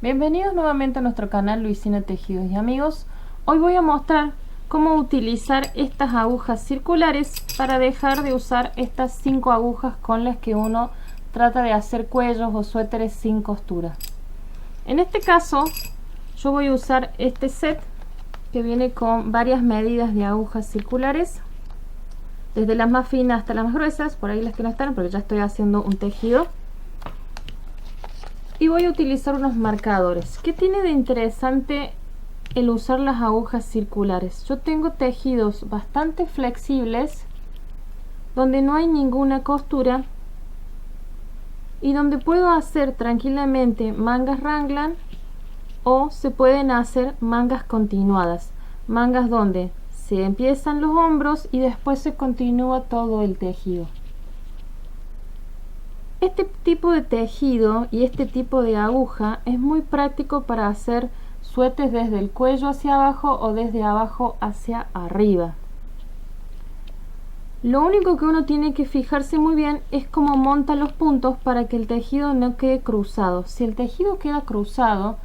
Bienvenidos nuevamente a nuestro canal Luisina Tejidos y Amigos. Hoy voy a mostrar cómo utilizar estas agujas circulares para dejar de usar estas 5 agujas con las que uno trata de hacer cuellos o suéteres sin costura. En este caso yo voy a usar este set que viene con varias medidas de agujas circulares, desde las más finas hasta las más gruesas, por ahí las que no están porque ya estoy haciendo un tejido. Y voy a utilizar unos marcadores. ¿Qué tiene de interesante el usar las agujas circulares? Yo tengo tejidos bastante flexibles donde no hay ninguna costura y donde puedo hacer tranquilamente mangas raglan o se pueden hacer mangas continuadas, mangas donde se empiezan los hombros y después se continúa todo el tejido. Este tipo de tejido y este tipo de aguja es muy práctico para hacer suéteres desde el cuello hacia abajo o desde abajo hacia arriba. Lo único que uno tiene que fijarse muy bien es cómo monta los puntos para que el tejido no quede cruzado. Si el tejido queda cruzado,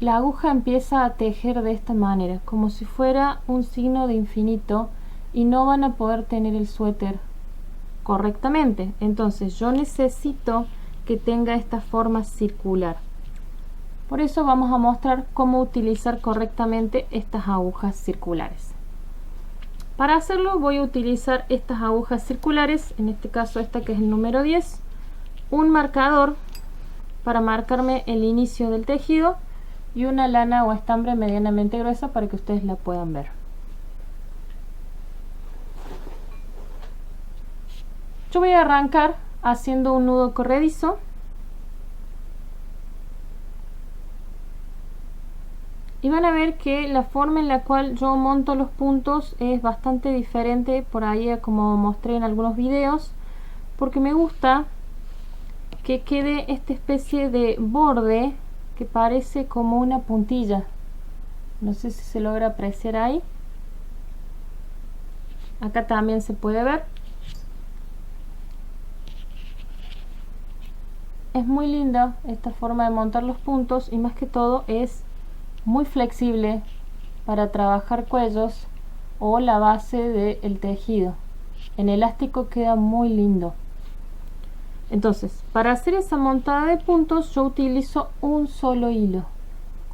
la aguja empieza a tejer de esta manera, como si fuera un signo de infinito, y no van a poder tener el suéter correctamente. Entonces yo necesito que tenga esta forma circular. Por eso vamos a mostrar cómo utilizar correctamente estas agujas circulares. Para hacerlo voy a utilizar estas agujas circulares, en este caso esta que es el número 10, un marcador para marcarme el inicio del tejido y una lana o estambre medianamente gruesa para que ustedes la puedan ver. Yo voy a arrancar haciendo un nudo corredizo y van a ver que la forma en la cual yo monto los puntos es bastante diferente por ahí a como mostré en algunos videos, porque me gusta que quede esta especie de borde que parece como una puntilla. No sé si se logra apreciar ahí. Acá también se puede ver. Es muy linda esta forma de montar los puntos y más que todo es muy flexible para trabajar cuellos o la base del tejido. En elástico queda muy lindo. Entonces, para hacer esa montada de puntos yo utilizo un solo hilo.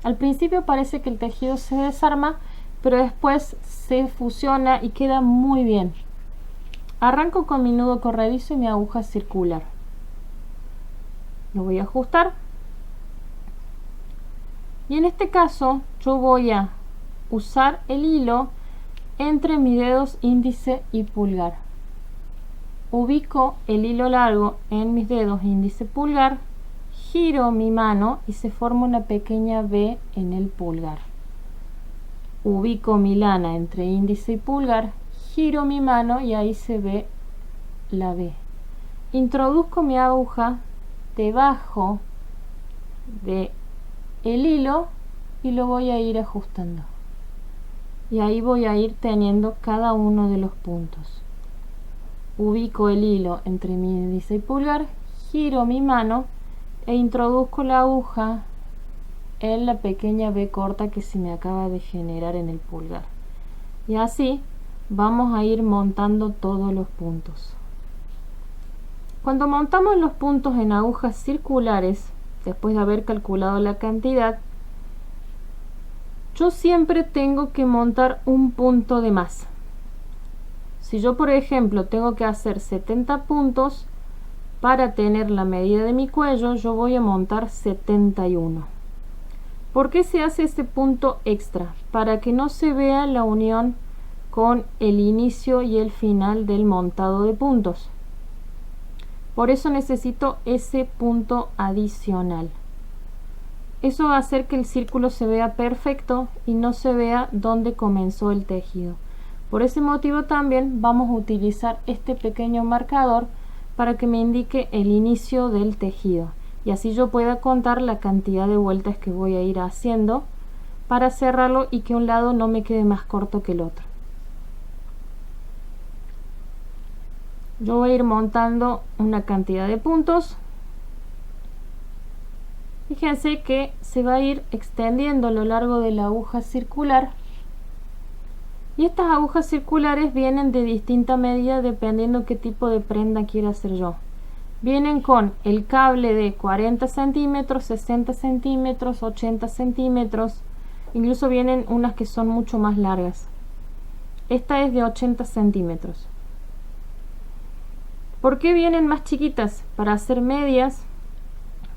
Al principio parece que el tejido se desarma, pero después se fusiona y queda muy bien. Arranco con mi nudo corredizo y mi aguja circular. Lo voy a ajustar y en este caso yo voy a usar el hilo entre mis dedos índice y pulgar. Ubico el hilo largo en mis dedos índice y pulgar, giro mi mano y se forma una pequeña V en el pulgar. Ubico mi lana entre índice y pulgar, giro mi mano y ahí se ve la V. Introduzco mi aguja debajo de el hilo y lo voy a ir ajustando y ahí voy a ir teniendo cada uno de los puntos. Ubico el hilo entre mi índice y pulgar, giro mi mano e introduzco la aguja en la pequeña V corta que se me acaba de generar en el pulgar, y así vamos a ir montando todos los puntos. Cuando montamos los puntos en agujas circulares, después de haber calculado la cantidad, yo siempre tengo que montar un punto de más. Si yo, por ejemplo, tengo que hacer 70 puntos para tener la medida de mi cuello, yo voy a montar 71. ¿Por qué se hace ese punto extra? Para que no se vea la unión con el inicio y el final del montado de puntos. Por eso necesito ese punto adicional. Eso va a hacer que el círculo se vea perfecto y no se vea dónde comenzó el tejido. Por ese motivo también vamos a utilizar este pequeño marcador para que me indique el inicio del tejido y así yo pueda contar la cantidad de vueltas que voy a ir haciendo para cerrarlo y que un lado no me quede más corto que el otro. Yo voy a ir montando una cantidad de puntos y Fíjense que se va a ir extendiendo a lo largo de la aguja circular, y estas agujas circulares vienen de distinta medida dependiendo qué tipo de prenda quiera hacer yo. Vienen con el cable de 40 centímetros, 60 centímetros, 80 centímetros, incluso vienen unas que son mucho más largas. Esta es de 80 centímetros. ¿Por qué vienen más chiquitas? Para hacer medias,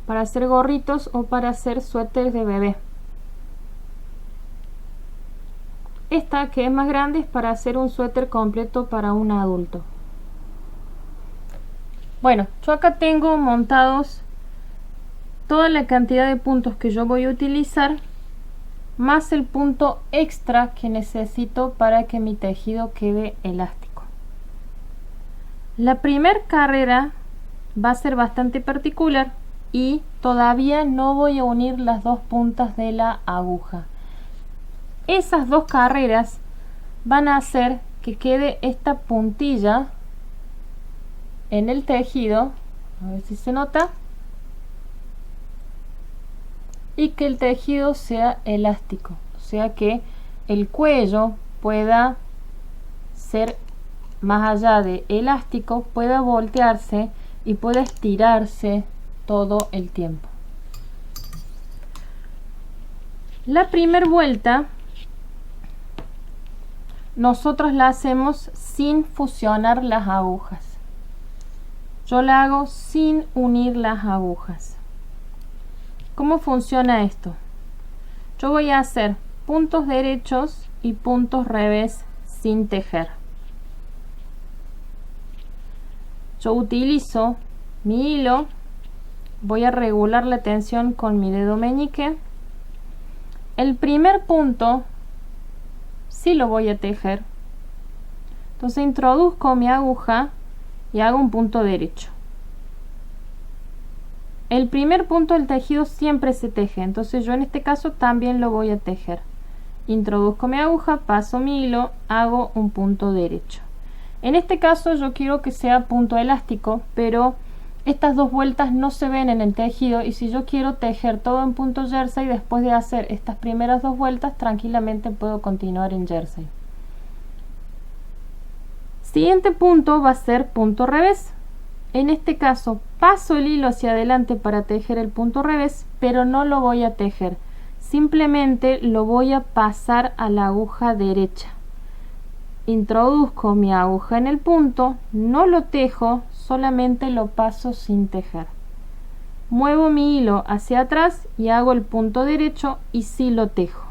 para hacer gorritos o para hacer suéteres de bebé. Esta, que es más grande, es para hacer un suéter completo para un adulto. Bueno, yo acá tengo montados toda la cantidad de puntos que yo voy a utilizar, más el punto extra que necesito para que mi tejido quede elástico. La primera carrera va a ser bastante particular y todavía no voy a unir las dos puntas de la aguja. Esas dos carreras van a hacer que quede esta puntilla en el tejido, a ver si se nota, y que el tejido sea elástico, o sea que el cuello pueda ser, más allá de elástico, pueda voltearse y pueda estirarse todo el tiempo. La primera vuelta nosotros la hacemos sin fusionar las agujas. Yo la hago sin unir las agujas. ¿Cómo funciona esto? Yo voy a hacer puntos derechos y puntos revés sin tejer. Yo utilizo mi hilo, voy a regular la tensión con mi dedo meñique. El primer punto sí lo voy a tejer. Entonces introduzco mi aguja y hago un punto derecho. El primer punto del tejido siempre se teje, entonces yo en este caso también lo voy a tejer. Introduzco mi aguja, paso mi hilo, hago un punto derecho. En este caso yo quiero que sea punto elástico, pero estas dos vueltas no se ven en el tejido, y si yo quiero tejer todo en punto jersey, después de hacer estas primeras dos vueltas tranquilamente puedo continuar en jersey. Siguiente punto va a ser punto revés. En este caso paso el hilo hacia adelante para tejer el punto revés, pero no lo voy a tejer, simplemente lo voy a pasar a la aguja derecha. Introduzco mi aguja en el punto, no lo tejo, solamente lo paso sin tejer. Muevo mi hilo hacia atrás y hago el punto derecho y sí lo tejo.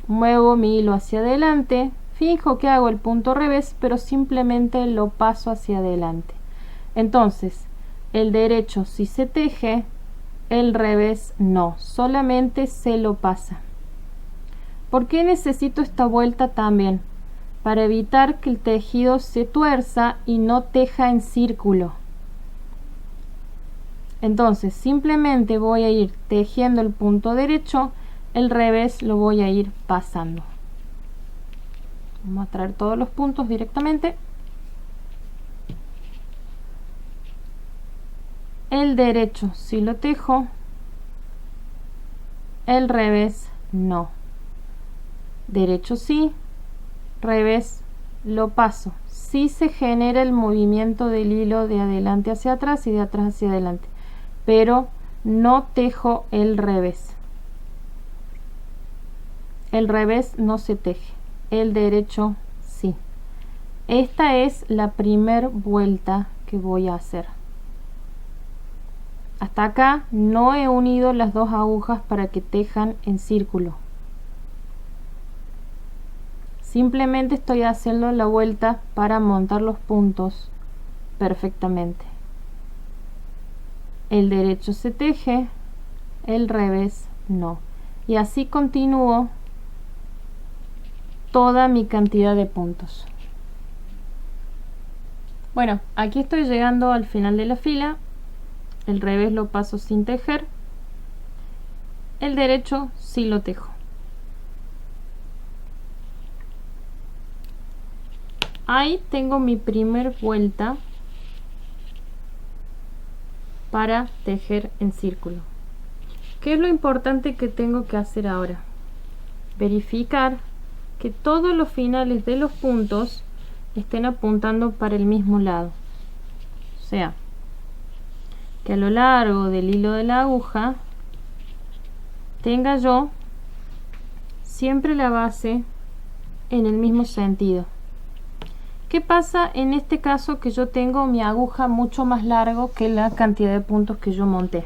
Muevo mi hilo hacia adelante, fijo que hago el punto revés, pero simplemente lo paso hacia adelante. Entonces, el derecho sí se teje, el revés no, solamente se lo pasa. ¿Por qué necesito esta vuelta también? Para evitar que el tejido se tuerza y no teja en círculo. Entonces, simplemente voy a ir tejiendo el punto derecho, el revés lo voy a ir pasando. Vamos a traer todos los puntos directamente. El derecho sí lo tejo, el revés no. Derecho sí, revés lo paso. Sí se genera el movimiento del hilo de adelante hacia atrás y de atrás hacia adelante, pero no tejo el revés. El revés no se teje, el derecho sí. Esta es la primera vuelta que voy a hacer. Hasta acá no he unido las dos agujas para que tejan en círculo. Simplemente estoy haciendo la vuelta para montar los puntos perfectamente. El derecho se teje, el revés no. Y así continúo toda mi cantidad de puntos. Bueno, aquí estoy llegando al final de la fila. El revés lo paso sin tejer, el derecho sí lo tejo. Ahí tengo mi primer vuelta para tejer en círculo. ¿Qué es lo importante que tengo que hacer ahora? Verificar que todos los finales de los puntos estén apuntando para el mismo lado. O sea, que a lo largo del hilo de la aguja tenga yo siempre la base en el mismo sentido. ¿Qué pasa en este caso que yo tengo mi aguja mucho más largo que la cantidad de puntos que yo monté?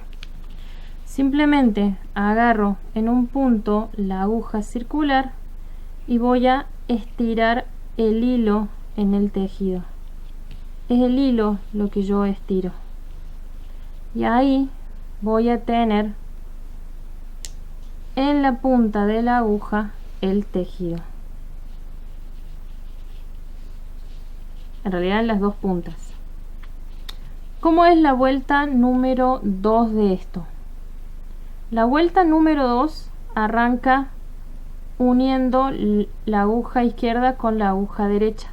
Simplemente agarro en un punto la aguja circular y voy a estirar el hilo en el tejido. Es el hilo lo que yo estiro. Y ahí voy a tener en la punta de la aguja el tejido. En realidad en las dos puntas. ¿Cómo es la vuelta número 2 de esto? La vuelta número 2 arranca uniendo la aguja izquierda con la aguja derecha.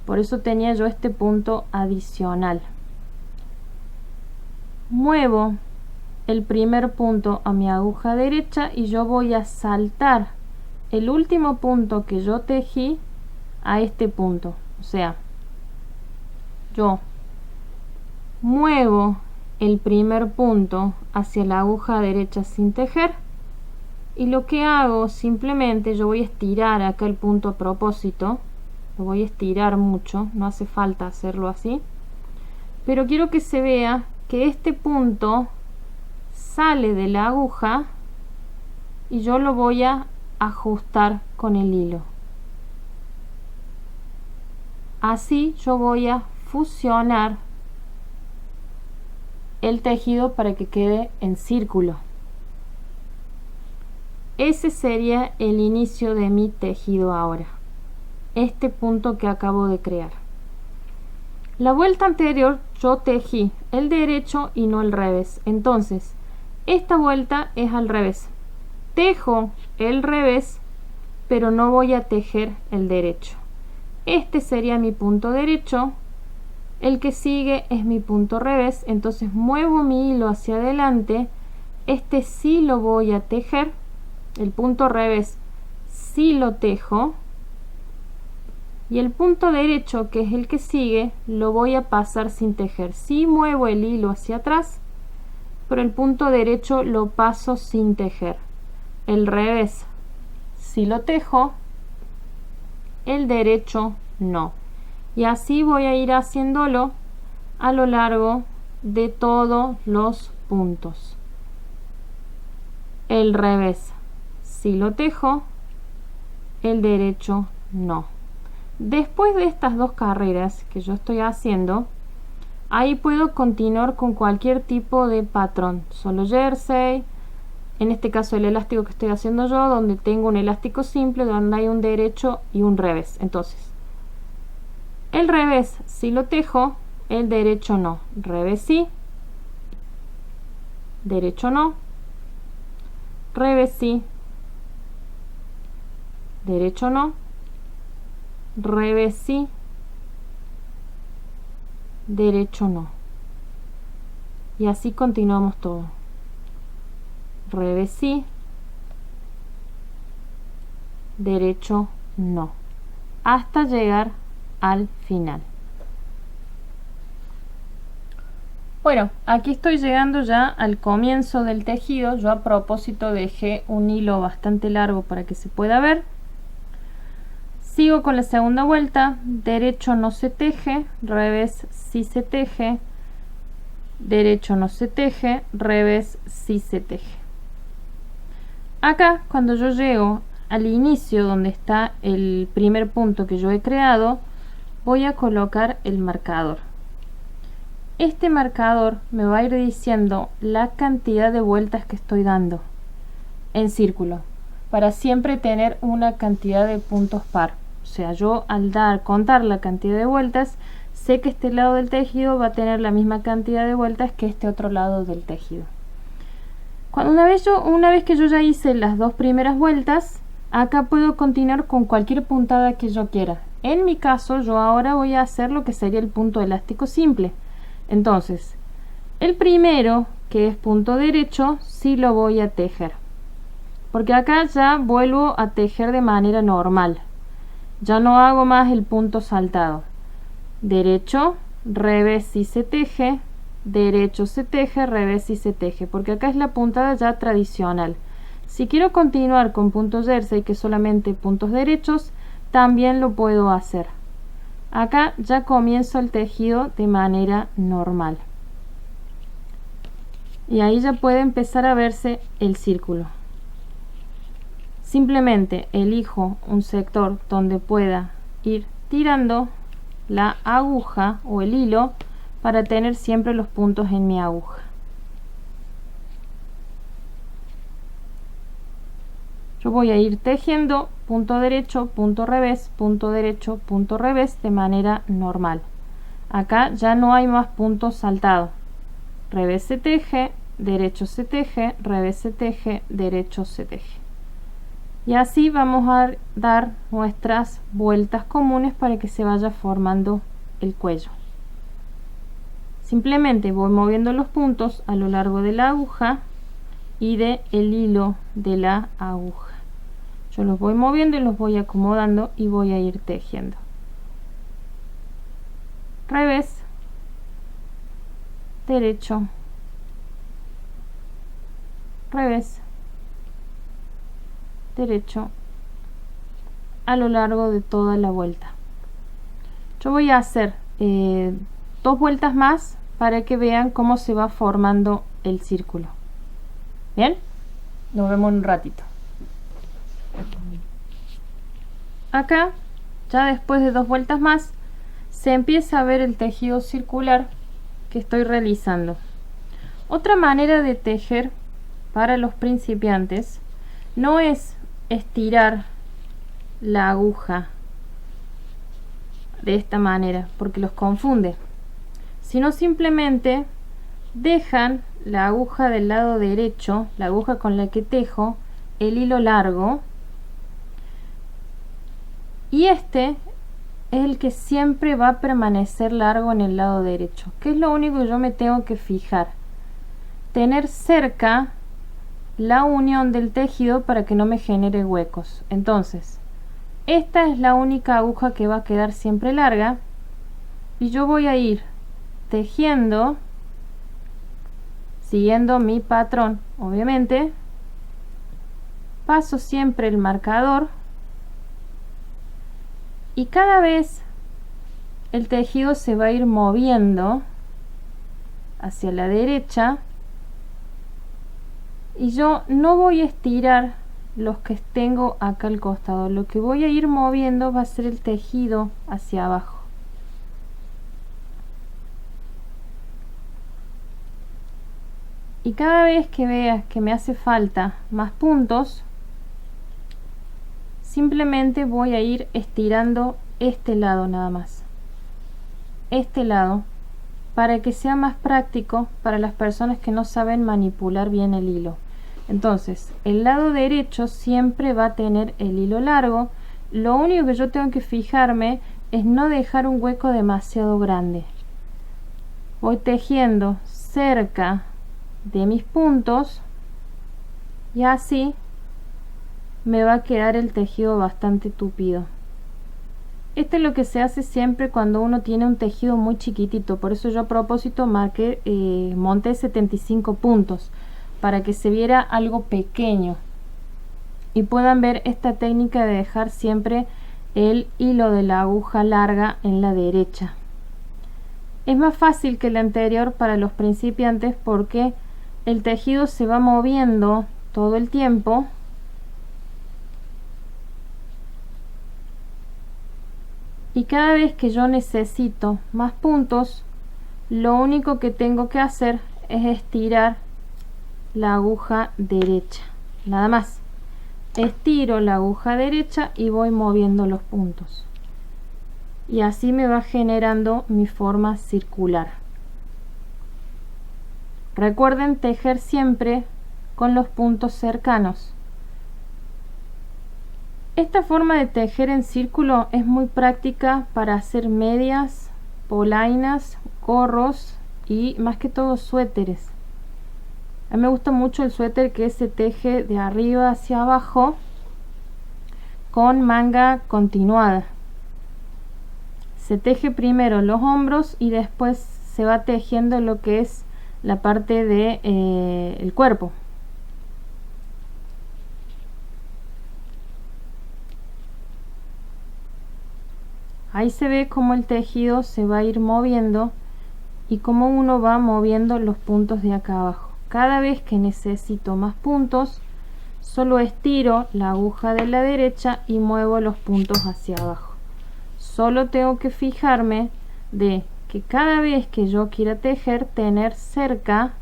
Por eso tenía yo este punto adicional. Muevo el primer punto a mi aguja derecha y yo voy a saltar el último punto que yo tejí a este punto. O sea, yo muevo el primer punto hacia la aguja derecha sin tejer y lo que hago simplemente, yo voy a estirar acá el punto a propósito, lo voy a estirar mucho, no hace falta hacerlo así, pero quiero que se vea que este punto sale de la aguja y yo lo voy a ajustar con el hilo. Así yo voy a fusionar el tejido para que quede en círculo. Ese sería el inicio de mi tejido ahora, este punto que acabo de crear. La vuelta anterior yo tejí el derecho y no el revés, entonces esta vuelta es al revés. Tejo el revés, pero no voy a tejer el derecho. Este sería mi punto derecho, el que sigue es mi punto revés, entonces muevo mi hilo hacia adelante, este sí lo voy a tejer, el punto revés sí lo tejo, y el punto derecho, que es el que sigue, lo voy a pasar sin tejer. Sí muevo el hilo hacia atrás, pero el punto derecho lo paso sin tejer. El revés sí lo tejo, el derecho no. Y así voy a ir haciéndolo a lo largo de todos los puntos. El revés sí lo tejo, el derecho no. Después de estas dos carreras que yo estoy haciendo, ahí puedo continuar con cualquier tipo de patrón, solo jersey, en este caso el elástico que estoy haciendo yo, donde tengo un elástico simple, donde hay un derecho y un revés. Entonces, el revés sí lo tejo, el derecho no. Revés sí, derecho no, revés sí, derecho no, revés sí, derecho no. Y así continuamos todo. Revés sí, derecho no, hasta llegar al final. Bueno, aquí estoy llegando ya al comienzo del tejido. Yo a propósito dejé un hilo bastante largo para que se pueda ver. Sigo con la segunda vuelta, derecho no se teje, revés sí se teje, derecho no se teje, revés sí se teje. Acá, cuando yo llego al inicio donde está el primer punto que yo he creado, voy a colocar el marcador. Este marcador me va a ir diciendo la cantidad de vueltas que estoy dando en círculo, para siempre tener una cantidad de puntos par. O sea, yo al contar la cantidad de vueltas, sé que este lado del tejido va a tener la misma cantidad de vueltas que este otro lado del tejido. Una vez que yo ya hice las dos primeras vueltas, acá puedo continuar con cualquier puntada que yo quiera. En mi caso, yo ahora voy a hacer lo que sería el punto elástico simple. Entonces, El primero, que es punto derecho, sí lo voy a tejer, porque acá ya vuelvo a tejer de manera normal, ya no hago más el punto saltado. Derecho, revés y se teje, derecho se teje, revés y se teje, porque acá es la puntada ya tradicional. Si quiero continuar con punto jersey, que es solamente puntos derechos, también lo puedo hacer. Acá ya comienzo el tejido de manera normal. Y ahí ya puede empezar a verse el círculo. Simplemente elijo un sector donde pueda ir tirando la aguja o el hilo para tener siempre los puntos en mi aguja. Yo voy a ir tejiendo punto derecho, punto revés, punto derecho, punto revés de manera normal. Acá ya no hay más puntos saltados. Revés se teje, derecho se teje, revés se teje, derecho se teje. Y así vamos a dar nuestras vueltas comunes para que se vaya formando el cuello. Simplemente voy moviendo los puntos a lo largo de la aguja y del hilo de la aguja. Yo los voy moviendo y los voy acomodando y voy a ir tejiendo. Revés, derecho, revés, derecho, a lo largo de toda la vuelta. Yo voy a hacer 2 vueltas más para que vean cómo se va formando el círculo. Bien, nos vemos en un ratito. Acá, ya después de 2 vueltas más, se empieza a ver el tejido circular que estoy realizando. Otra manera de tejer para los principiantes no es estirar la aguja de esta manera, porque los confunde, sino simplemente dejan la aguja del lado derecho, la aguja con la que tejo, el hilo largo, y este es el que siempre va a permanecer largo en el lado derecho, que es lo único que yo me tengo que fijar, tener cerca la unión del tejido para que no me genere huecos. Entonces, esta es la única aguja que va a quedar siempre larga y yo voy a ir tejiendo siguiendo mi patrón. Obviamente paso siempre el marcador y cada vez el tejido se va a ir moviendo hacia la derecha y yo no voy a estirar los que tengo acá al costado. Lo que voy a ir moviendo va a ser el tejido hacia abajo. Y cada vez que veas que me hace falta más puntos, simplemente voy a ir estirando este lado nada más, este lado, para que sea más práctico para las personas que no saben manipular bien el hilo. Entonces, el lado derecho siempre va a tener el hilo largo. Lo único que yo tengo que fijarme es no dejar un hueco demasiado grande. Voy tejiendo cerca de mis puntos y así me va a quedar el tejido bastante tupido. Esto es lo que se hace siempre cuando uno tiene un tejido muy chiquitito. Por eso yo a propósito monté 75 puntos para que se viera algo pequeño y puedan ver esta técnica de dejar siempre el hilo de la aguja larga en la derecha. Es más fácil que la anterior para los principiantes porque el tejido se va moviendo todo el tiempo y cada vez que yo necesito más puntos, lo único que tengo que hacer es estirar la aguja derecha, nada más. Estiro la aguja derecha y voy moviendo los puntos y así me va generando mi forma circular. Recuerden tejer siempre con los puntos cercanos. Esta forma de tejer en círculo es muy práctica para hacer medias, polainas, gorros y más que todo suéteres. A mí me gusta mucho el suéter que se teje de arriba hacia abajo con manga continuada. Se teje primero los hombros y después se va tejiendo lo que es la parte de el cuerpo. Ahí se ve cómo el tejido se va a ir moviendo y cómo uno va moviendo los puntos de acá abajo. Cada vez que necesito más puntos, solo estiro la aguja de la derecha y muevo los puntos hacia abajo. Solo tengo que fijarme de que cada vez que yo quiera tejer, tener cerca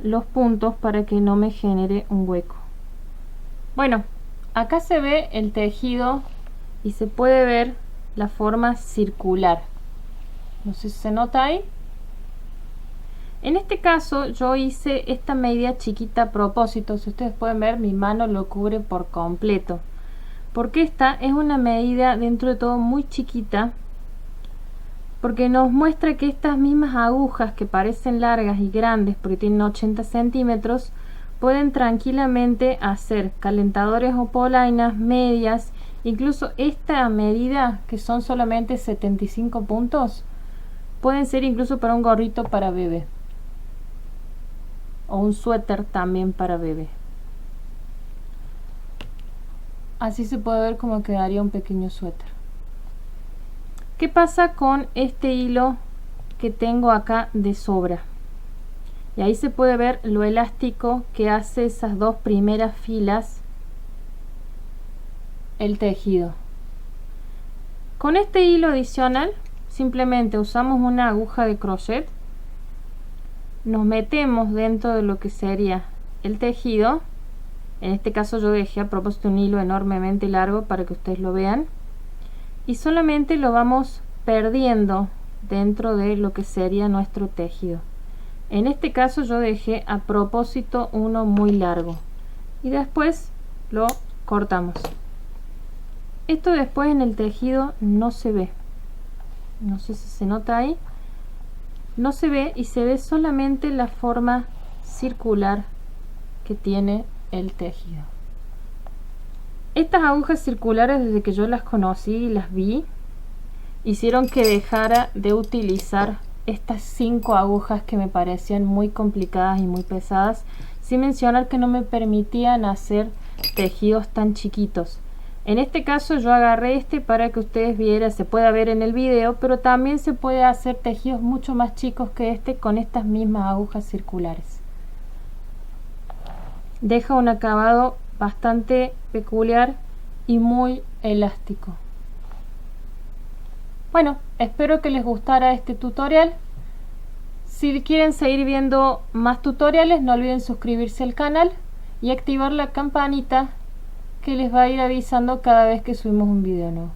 los puntos para que no me genere un hueco. Bueno, acá se ve el tejido y se puede ver la forma circular. No sé si se nota ahí. En este caso yo hice esta medida chiquita a propósito. Si ustedes pueden ver, mi mano lo cubre por completo, porque esta es una medida dentro de todo muy chiquita, porque nos muestra que estas mismas agujas que parecen largas y grandes porque tienen 80 centímetros pueden tranquilamente hacer calentadores o polainas, medias, incluso esta medida que son solamente 75 puntos pueden ser incluso para un gorrito para bebé o un suéter también para bebé. Así se puede ver cómo quedaría un pequeño suéter. ¿Qué pasa con este hilo que tengo acá de sobra? Y ahí se puede ver lo elástico que hace esas dos primeras filas el tejido. Con este hilo adicional simplemente usamos una aguja de crochet, nos metemos dentro de lo que sería el tejido. En este caso yo dejé a propósito un hilo enormemente largo para que ustedes lo vean, y solamente lo vamos perdiendo dentro de lo que sería nuestro tejido. En este caso yo dejé a propósito uno muy largo y después lo cortamos. Esto después en el tejido no se ve, no sé si se nota ahí, no se ve, y se ve solamente la forma circular que tiene el tejido. Estas agujas circulares, desde que yo las conocí y las vi, hicieron que dejara de utilizar estas 5 agujas que me parecían muy complicadas y muy pesadas, sin mencionar que no me permitían hacer tejidos tan chiquitos. En este caso yo agarré este para que ustedes vieran, se pueda ver en el video, pero también se puede hacer tejidos mucho más chicos que este con estas mismas agujas circulares. Deja un acabado bastante peculiar y muy elástico. Bueno, espero que les gustara este tutorial. Si quieren seguir viendo más tutoriales, no olviden suscribirse al canal y activar la campanita que les va a ir avisando cada vez que subimos un video nuevo.